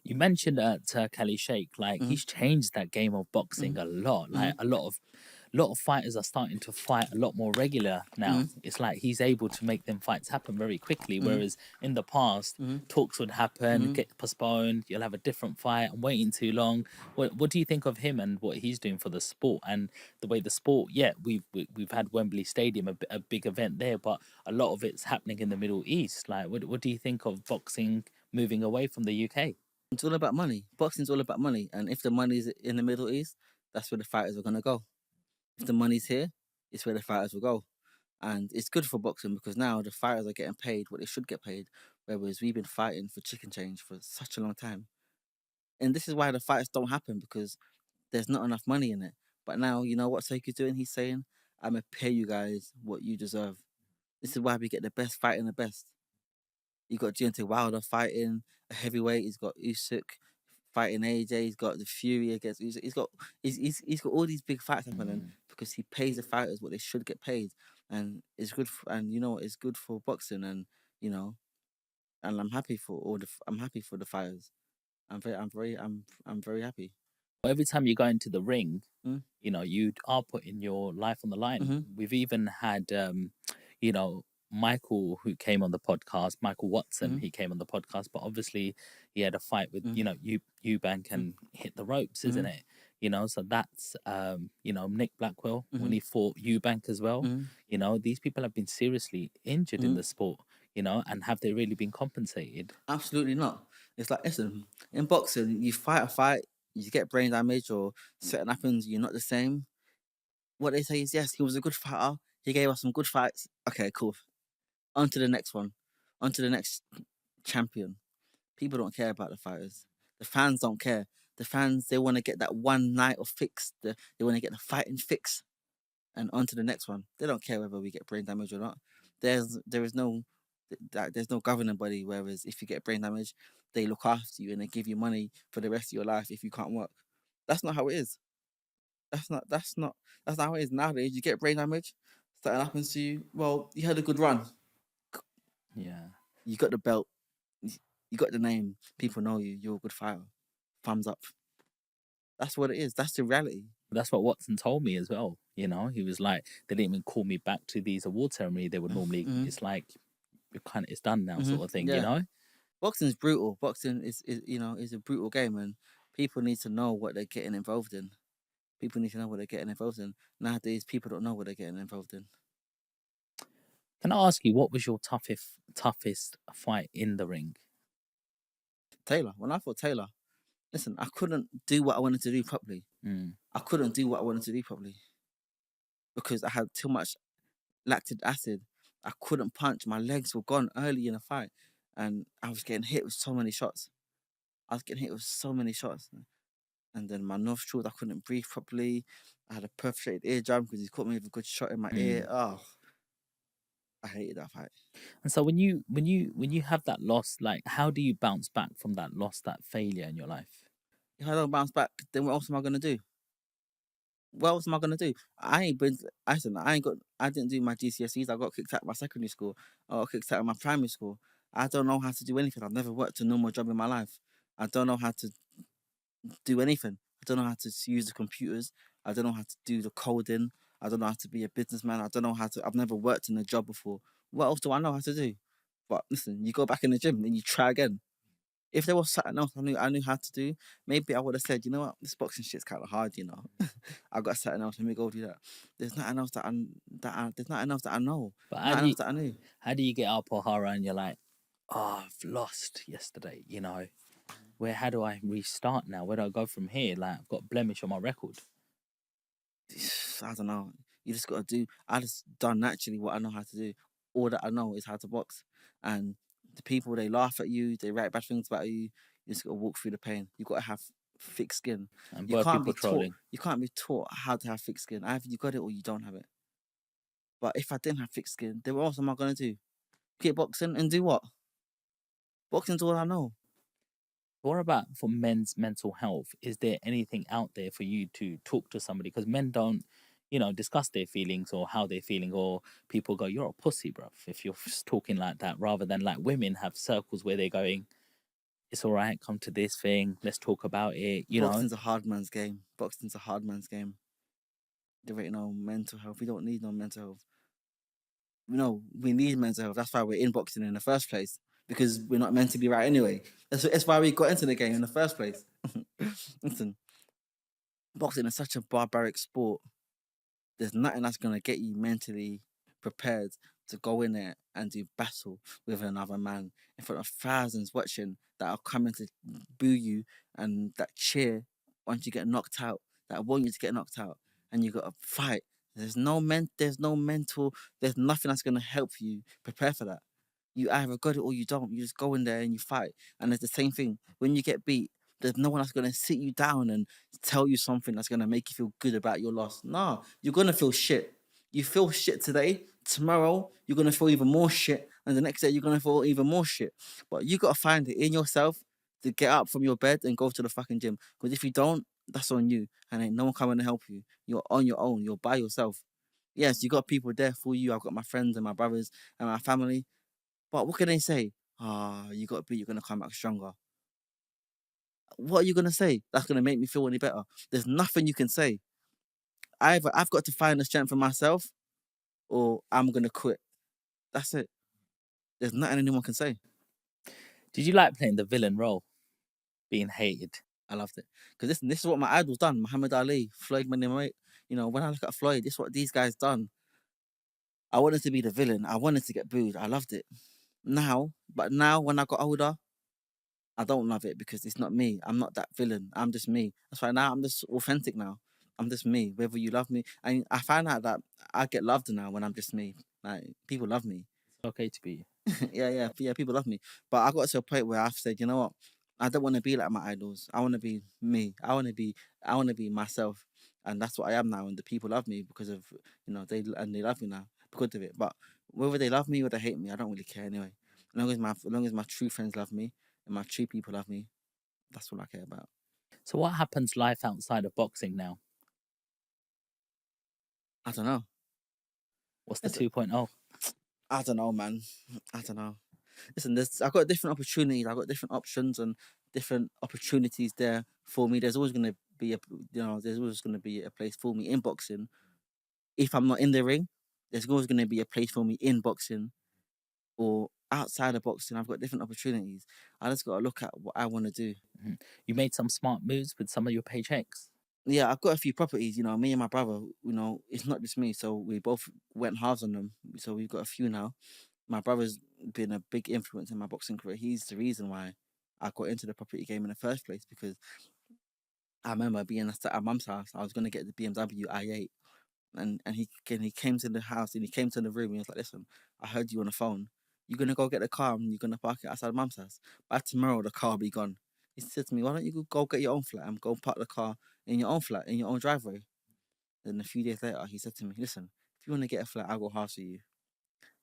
You mentioned Kelly Shake, like Mm-hmm. he's changed that game of boxing a lot. Mm-hmm. Like a lot of fighters are starting to fight a lot more regular now. Mm-hmm. It's like he's able to make them fights happen very quickly. Mm-hmm. Whereas in the past, Mm-hmm. talks would happen, Mm-hmm. get postponed. You'll have a different fight. I'm waiting too long. What do you think of him and what he's doing for the sport and the way the sport? Yeah, we've had Wembley Stadium, a big event there, but a lot of it's happening in the Middle East. Like, what do you think of boxing moving away from the UK? It's all about money. Boxing's all about money, and if the money's in the Middle East, that's where the fighters are gonna go. If the money's here, it's where the fighters will go. And it's good for boxing because now the fighters are getting paid what they should get paid, whereas we've been fighting for chicken change for such a long time. And this is why the fights don't happen because there's not enough money in it. But now, you know what Seiku's doing? He's saying, I'm going to pay you guys what you deserve. This is why we get the best fighting the best. You got Deontay Wilder fighting a heavyweight. He's got Usyk fighting AJ. He's got the Fury against Usyk. He's got all these big fights happening Mm. because he pays the fighters what they should get paid, and it's good. And you know it's good for boxing, and you know, and I'm happy for the fighters. I'm very happy. Every time you go into the ring, Mm, you are putting your life on the line. mm-hmm, We've even had, you know, Michael who came on the podcast, Michael Watson, mm-hmm, he came on the podcast, but obviously he had a fight with, mm-hmm, Eubank and hit the ropes, mm-hmm, isn't it? So that's, Nick Blackwell when mm-hmm, he fought Eubank as well. mm-hmm, These people have been seriously injured in mm-hmm. the sport, and have they really been compensated? Absolutely not. It's like, listen, in boxing, you fight a fight, you get brain damage or something happens, you're not the same. What they say is, yes, he was a good fighter. He gave us some good fights. Okay, cool. On to the next one. On to the next champion. People don't care about the fighters. The fans don't care. The fans, they want to get that one night of fix. They want to get the fighting fix and on to the next one. They don't care whether we get brain damage or not. There's no governing body. Whereas if you get brain damage, they look after you and they give you money for the rest of your life if you can't work. That's not how it is. That's not how it is nowadays. You get brain damage, something happens to you. Well, you had a good run. Yeah. You got the belt. You got the name. People know you. You're a good fighter. Thumbs up. That's what it is. That's the reality. That's what Watson told me as well. He was like, they didn't even call me back to these award ceremony. They would normally, Mm-hmm. it's like, it's done now, Mm-hmm. sort of thing, Yeah. Boxing's brutal. Boxing is a brutal game, and people need to know what they're getting involved in. People need to know what they're getting involved in. Nowadays, people don't know what they're getting involved in. Can I ask you, what was your toughest fight in the ring? Taylor, when I fought Taylor, listen, I couldn't do what I wanted to do properly. Mm. I couldn't do what I wanted to do properly because I had too much lactic acid. I couldn't punch. My legs were gone early in the fight, and I was getting hit with so many shots. I was getting hit with so many shots. And then my nostrils, I couldn't breathe properly. I had a perforated eardrum because he caught me with a good shot in my ear. Mm. Oh, I hated that fight. And so when you have that loss, like how do you bounce back from that loss, that failure in your life? If I don't bounce back, then what else am I gonna do? What else am I gonna do? I ain't been. I said I ain't got. I didn't do my GCSEs. I got kicked out of my secondary school. I got kicked out of my primary school. I don't know how to do anything. I've never worked a normal job in my life. I don't know how to do anything. I don't know how to use the computers. I don't know how to do the coding. I don't know how to be a businessman. I don't know how to. I've never worked in a job before. What else do I know how to do? But listen, you go back in the gym and you try again. If there was something else I knew how to do, maybe I would have said, you know what, this boxing shit's kind of hard, you know. I got something else. Let me go do that. There's nothing else there's nothing else that I know. But Nothing else that I knew. how do you get up, O'Hara, and you're like, oh, I've lost yesterday, how do I restart now? Where do I go from here? Like I've got a blemish on my record. I don't know. You just gotta do. I just done naturally what I know how to do. All that I know is how to box. And the people, they laugh at you, they write bad things about you. You just gotta walk through the pain. You gotta have thick skin. And You were can't people be taught. trolling? You can't be taught how to have thick skin. Either you got it or you don't have it. But if I didn't have thick skin, then what else am I gonna do? Kickboxing and do what? Boxing's all I know. What about for men's mental health? Is there anything out there for you to talk to somebody? Because men don't, discuss their feelings or how they're feeling, or people go, "You're a pussy, bruv," if you're talking like that, rather than like women have circles where they're going, it's all right. Come to this thing. Let's talk about it. You know. Boxing's a hard man's game. Boxing's a hard man's game. There ain't no mental health. We don't need no mental health. No, we need mental health. That's why we're in boxing in the first place. Because we're not meant to be right anyway. That's why we got into the game in the first place. Listen, boxing is such a barbaric sport. There's nothing that's gonna get you mentally prepared to go in there and do battle with another man in front of thousands watching that are coming to boo you and that cheer once you get knocked out, that want you to get knocked out, and you got to fight. There's no mental, there's nothing that's gonna help you prepare for that. You either got it or you don't. You just go in there and you fight. And it's the same thing. When you get beat, there's no one that's gonna sit you down and tell you something that's gonna make you feel good about your loss. No, you're gonna feel shit. You feel shit today, tomorrow you're gonna feel even more shit, and the next day you're gonna feel even more shit. But you gotta find it in yourself to get up from your bed and go to the fucking gym. Because if you don't, that's on you, and ain't no one coming to help you. You're on your own. You're by yourself. Yes, you got people there for you. I've got my friends and my brothers and my family. But what can they say? Ah, you got to be. You're gonna come back stronger. What are you gonna say? That's gonna make me feel any better. There's nothing you can say. Either I've got to find the strength for myself, or I'm gonna quit. That's it. There's nothing anyone can say. Did you like playing the villain role, being hated? I loved it because this is what my idols done. Muhammad Ali, Floyd Mayweather. You know, when I look at Floyd, this is what these guys done. I wanted to be the villain. I wanted to get booed. I loved it. Now when I got older, I don't love it because it's not me. I'm not that villain. I'm just me. That's why now I'm just authentic now. I'm just me. Whether you love me, and I find out that I get loved now when I'm just me. Like people love me. It's okay to be. Yeah. People love me, but I got to a point where I've said, you know what? I don't want to be like my idols. I want to be me. I want to be myself, and that's what I am now. And the people love me because of they love me now because of it. But whether they love me or they hate me, I don't really care anyway. As long as my true friends love me and my true people love me, that's all I care about. So what happens life outside of boxing now? I don't know. What's the Listen, 2.0? I don't know, man. I don't know. Listen, I've got different opportunities. I've got different options and different opportunities there for me. There's always going to be there's always going to be a place for me in boxing. If I'm not in the ring, there's always going to be a place for me in boxing or outside of boxing. I've got different opportunities. I just got to look at what I want to do. Mhm. You made some smart moves with some of your paychecks. Yeah, I've got a few properties. Me and my brother. It's not just me. So we both went halves on them. So we've got a few now. My brother's been a big influence in my boxing career. He's the reason why I got into the property game in the first place because I remember being at our mum's house. I was going to get the BMW i8, and he came to the house and he came to the room. And he was like, "Listen, I heard you on the phone. You're gonna go get the car and you're gonna park it outside mum's house. By tomorrow, the car will be gone." He said to me, "Why don't you go get your own flat and go park the car in your own flat in your own driveway?" Then a few days later, he said to me, "Listen, if you want to get a flat, I'll go halves for you."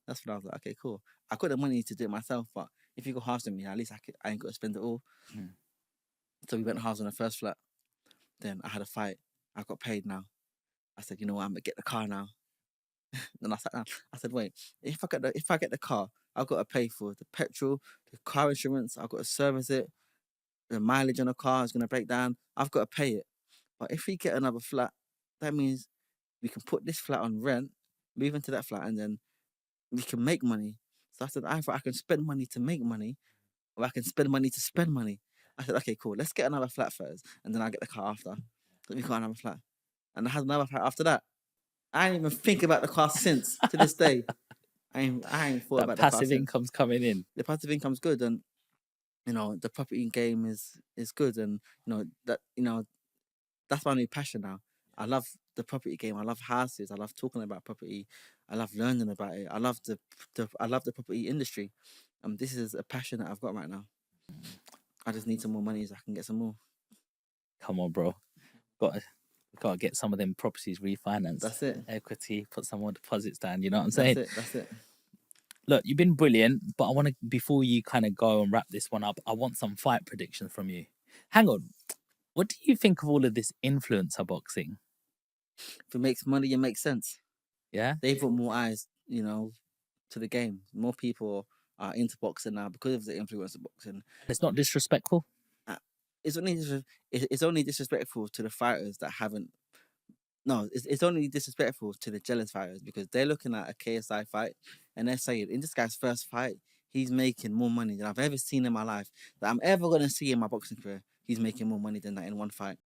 That's when I was like, "Okay, cool. I got the money to do it myself, but if you go halves with me, at least I ain't got to spend it all." Mm. So we went halves on the first flat. Then I had a fight. I got paid now. I said, "You know what? I'm gonna get the car now." Then I sat down. I said, "Wait, if I get the car, I've got to pay for the petrol, the car insurance. I've got to service it. The mileage on the car is gonna break down. I've got to pay it. But if we get another flat, that means we can put this flat on rent, move into that flat, and then we can make money." So I said, "Either I can spend money to make money, or I can spend money to spend money." I said, "Okay, cool. Let's get another flat first, and then I get the car after." So we got another flat, and I had another flat after that. I ain't even think about the car since to this day. I ain't thought That about the car passive since. income's coming in. The passive income's good, and the property game is good, and that's my new passion now. I love the property game. I love houses. I love talking about property. I love learning about it. I love the property industry. This is a passion that I've got right now. I just need some more money so I can get some more. Come on, bro. Got to got to get some of them properties refinanced, That's it. equity, put some more deposits down. You know what I'm That's saying? it. That's it. Look, you've been brilliant, but I want to before you kind of go and wrap this one up, I want some fight predictions from you. Hang on, what do you think of all of this influencer boxing? If it makes money, it makes sense. Yeah, They put more eyes, to the game. More people. are into boxing now because of the influence of boxing. And it's not disrespectful. Uh, It's only it's only disrespectful to the fighters that haven't. No, it's only disrespectful to the jealous fighters because they're looking at a KSI fight and they're saying in this guy's first fight, he's making more money than I've ever seen in my life, that I'm ever gonna see in my boxing career. He's making more money than that in one fight.